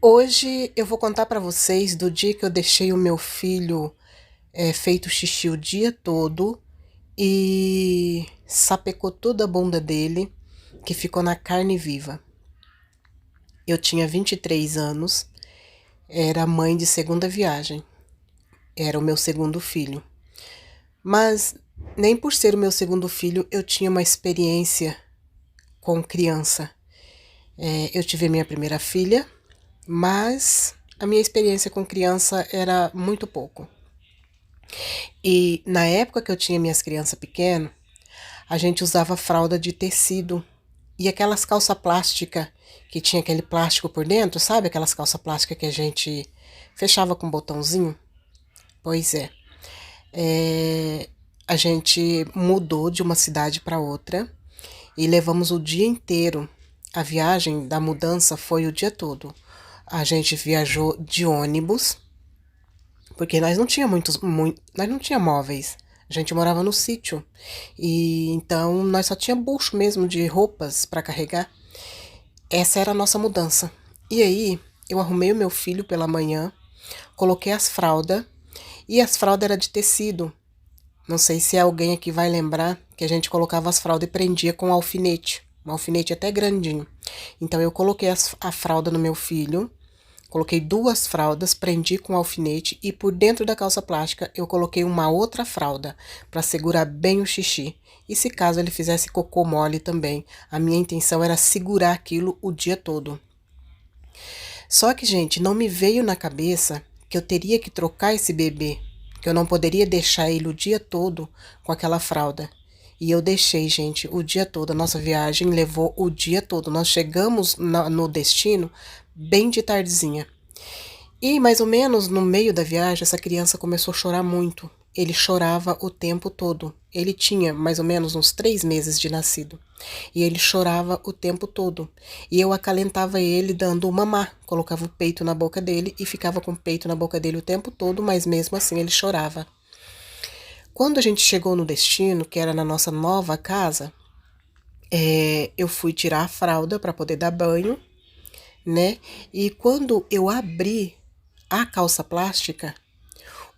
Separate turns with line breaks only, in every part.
Hoje eu vou contar pra vocês do dia que eu deixei o meu filho feito xixi o dia todo e sapecou toda a bunda dele, que ficou na carne viva. Eu tinha 23 anos, era mãe de segunda viagem, era o meu segundo filho. Mas nem por ser o meu segundo filho eu tinha uma experiência com criança. Eu tive a minha primeira filha, mas a minha experiência com criança era muito pouco. E na época que eu tinha minhas crianças pequenas, a gente usava fralda de tecido e aquelas calça plástica que tinha aquele plástico por dentro, sabe? Aquelas calça plástica que a gente fechava com um botãozinho. Pois é. A gente mudou de uma cidade para outra e levamos o dia inteiro. A viagem da mudança foi o dia todo. A gente viajou de ônibus, porque nós não tinha nós não tinha móveis. A gente morava no sítio. E então nós só tinha bucho mesmo de roupas para carregar. Essa era a nossa mudança. E aí eu arrumei o meu filho pela manhã, coloquei as fraldas, e as fraldas eram de tecido. Não sei se alguém aqui vai lembrar que a gente colocava as fraldas e prendia com um alfinete até grandinho. Então eu coloquei a fralda no meu filho, coloquei duas fraldas, prendi com alfinete e por dentro da calça plástica eu coloquei uma outra fralda para segurar bem o xixi. E se caso ele fizesse cocô mole também, a minha intenção era segurar aquilo o dia todo. Só que, gente, não me veio na cabeça que eu teria que trocar esse bebê, que eu não poderia deixar ele o dia todo com aquela fralda. E eu deixei, gente, o dia todo. A nossa viagem levou o dia todo. Nós chegamos no destino bem de tardezinha. E mais ou menos no meio da viagem, essa criança começou a chorar muito. Ele chorava o tempo todo. Ele tinha mais ou menos uns 3 meses de nascido. E ele chorava o tempo todo. E eu acalentava ele dando o mamar. Colocava o peito na boca dele e ficava com o peito na boca dele o tempo todo, mas mesmo assim ele chorava. Quando a gente chegou no destino, que era na nossa nova casa, eu fui tirar a fralda para poder dar banho, né? E quando eu abri a calça plástica,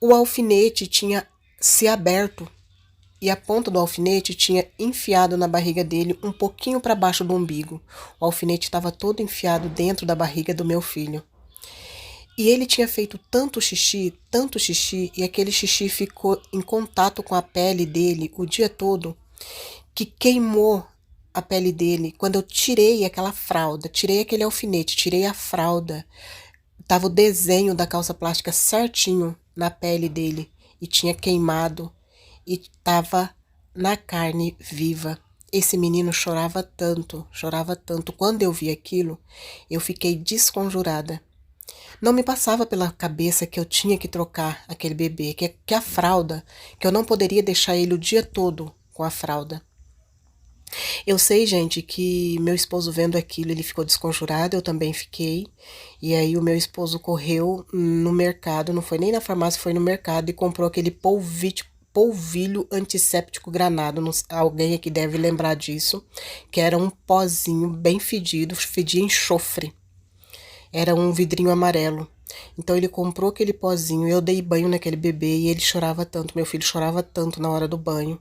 o alfinete tinha se aberto e a ponta do alfinete tinha enfiado na barriga dele um pouquinho para baixo do umbigo. O alfinete estava todo enfiado dentro da barriga do meu filho. E ele tinha feito tanto xixi, e aquele xixi ficou em contato com a pele dele o dia todo, que queimou a pele dele. Quando eu tirei aquela fralda, tirei aquele alfinete, tirei a fralda, tava o desenho da calça plástica certinho na pele dele e tinha queimado e tava na carne viva. Esse menino chorava tanto, chorava tanto. Quando eu vi aquilo, eu fiquei desconjurada. Não me passava pela cabeça que eu tinha que trocar aquele bebê, que a fralda, que eu não poderia deixar ele o dia todo com a fralda. Eu sei, gente, que meu esposo vendo aquilo, ele ficou desconjurado, eu também fiquei. E aí o meu esposo correu no mercado, não foi nem na farmácia, foi no mercado e comprou aquele polvilho antisséptico granado. Alguém aqui deve lembrar disso, que era um pozinho bem fedido, fedia enxofre. Era um vidrinho amarelo. Então ele comprou aquele pozinho, eu dei banho naquele bebê e ele chorava tanto, meu filho chorava tanto na hora do banho.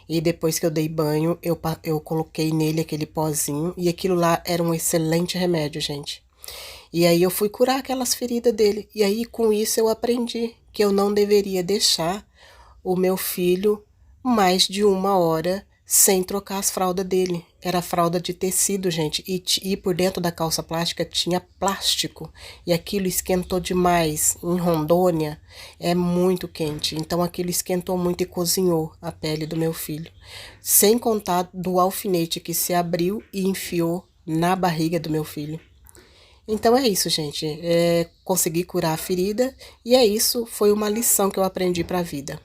E depois que eu dei banho, eu coloquei nele aquele pozinho. E aquilo lá era um excelente remédio, gente. E aí eu fui curar aquelas feridas dele. E aí com isso eu aprendi que eu não deveria deixar o meu filho mais de 1 hora sem trocar as fraldas dele. Era fralda de tecido, gente. E por dentro da calça plástica tinha plástico. E aquilo esquentou demais. Em Rondônia é muito quente. Então aquilo esquentou muito e cozinhou a pele do meu filho. Sem contar do alfinete que se abriu e enfiou na barriga do meu filho. Então é isso, gente. Consegui curar a ferida. E é isso. Foi uma lição que eu aprendi para a vida.